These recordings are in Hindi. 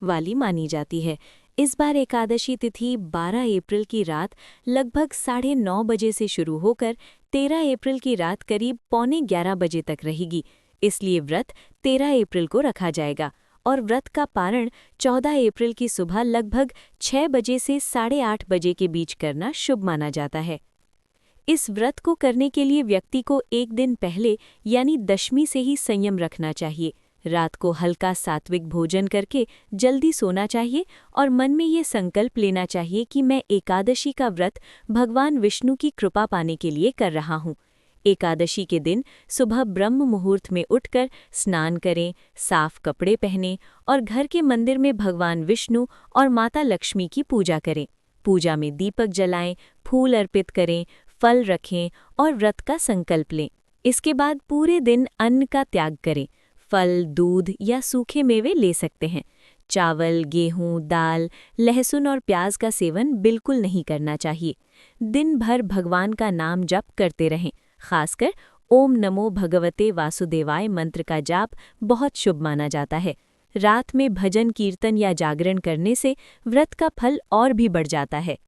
वाली मानी जाती है। इस बार एकादशी तिथि 12 अप्रैल की रात लगभग 9:30 बजे से शुरू होकर 13 अप्रैल की रात करीब 11:45 बजे तक रहेगी। इसलिए व्रत 13 अप्रैल को रखा जाएगा और व्रत का पारण 14 अप्रैल की सुबह लगभग 6 बजे से 8:30 बजे के बीच करना शुभ माना जाता है। इस व्रत को करने के लिए व्यक्ति को एक दिन पहले यानी दशमी से ही संयम रखना चाहिए। रात को हल्का सात्विक भोजन करके जल्दी सोना चाहिए और मन में ये संकल्प लेना चाहिए कि मैं एकादशी का व्रत भगवान विष्णु की कृपा पाने के लिए कर रहा हूँ। एकादशी के दिन सुबह ब्रह्म मुहूर्त में उठकर स्नान करें, साफ कपड़े पहनें और घर के मंदिर में भगवान विष्णु और माता लक्ष्मी की पूजा करें। पूजा में दीपक जलाएं, फूल अर्पित करें, फल रखें और व्रत का संकल्प लें। इसके बाद पूरे दिन अन्न का त्याग करें। फल, दूध या सूखे मेवे ले सकते हैं। चावल, गेहूं, दाल, लहसुन और प्याज का सेवन बिल्कुल नहीं करना चाहिए। दिन भर भगवान का नाम जप करते रहें। खासकर ओम नमो भगवते वासुदेवाय मंत्र का जाप बहुत शुभ माना जाता है। रात में भजन कीर्तन या जागरण करने से व्रत का फल और भी बढ़ जाता है।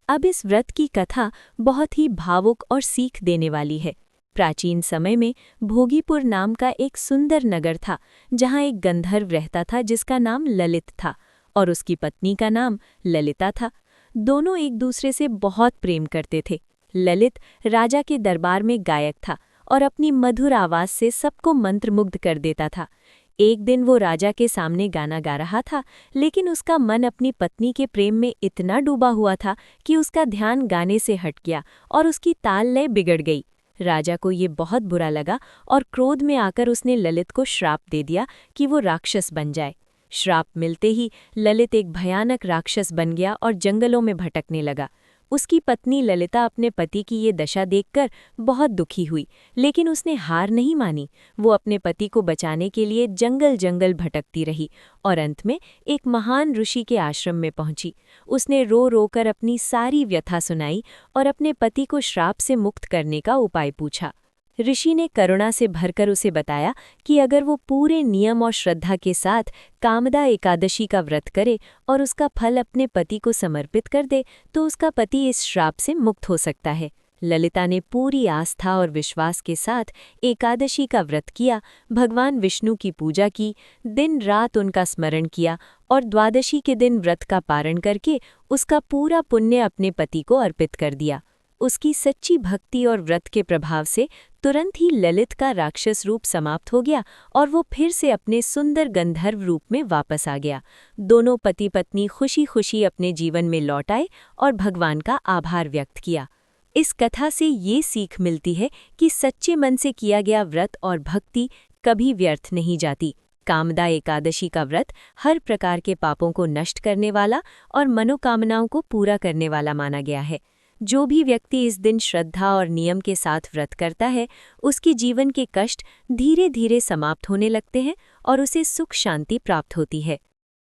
अब इस व्रत की कथा बहुत ही भावुक और सीख देने वाली है। प्राचीन समय में भोगीपुर नाम का एक सुंदर नगर था, जहाँ एक गंधर्व रहता था जिसका नाम ललित था और उसकी पत्नी का नाम ललिता था। दोनों एक दूसरे से बहुत प्रेम करते थे। ललित राजा के दरबार में गायक था और अपनी मधुर आवाज से सबको मंत्रमुग्ध कर देता था। एक दिन वो राजा के सामने गाना गा रहा था, लेकिन उसका मन अपनी पत्नी के प्रेम में इतना डूबा हुआ था कि उसका ध्यान गाने से हट गया और उसकी ताल लय बिगड़ गई। राजा को ये बहुत बुरा लगा और क्रोध में आकर उसने ललित को श्राप दे दिया कि वो राक्षस बन जाए। श्राप मिलते ही ललित एक भयानक राक्षस बन गया और जंगलों में भटकने लगा। उसकी पत्नी ललिता अपने पति की ये दशा देखकर बहुत दुखी हुई, लेकिन उसने हार नहीं मानी। वो अपने पति को बचाने के लिए जंगल जंगल भटकती रही और अंत में एक महान ऋषि के आश्रम में पहुंची। उसने रो रो कर अपनी सारी व्यथा सुनाई और अपने पति को श्राप से मुक्त करने का उपाय पूछा। ऋषि ने करुणा से भरकर उसे बताया कि अगर वो पूरे नियम और श्रद्धा के साथ कामदा एकादशी का व्रत करे और उसका फल अपने पति को समर्पित कर दे तो उसका पति इस श्राप से मुक्त हो सकता है। ललिता ने पूरी आस्था और विश्वास के साथ एकादशी का व्रत किया, भगवान विष्णु की पूजा की, दिन रात उनका स्मरण किया और द्वादशी के दिन व्रत का पारण करके उसका पूरा पुण्य अपने पति को अर्पित कर दिया। उसकी सच्ची भक्ति और व्रत के प्रभाव से तुरंत ही ललित का राक्षस रूप समाप्त हो गया और वो फिर से अपने सुंदर गंधर्व रूप में वापस आ गया। दोनों पति पत्नी खुशी खुशी अपने जीवन में लौट आए और भगवान का आभार व्यक्त किया। इस कथा से ये सीख मिलती है कि सच्चे मन से किया गया व्रत और भक्ति कभी व्यर्थ नहीं जाती। कामदा एकादशी का व्रत हर प्रकार के पापों को नष्ट करने वाला और मनोकामनाओं को पूरा करने वाला माना गया है। जो भी व्यक्ति इस दिन श्रद्धा और नियम के साथ व्रत करता है, उसके जीवन के कष्ट धीरे धीरे समाप्त होने लगते हैं और उसे सुख शांति प्राप्त होती है।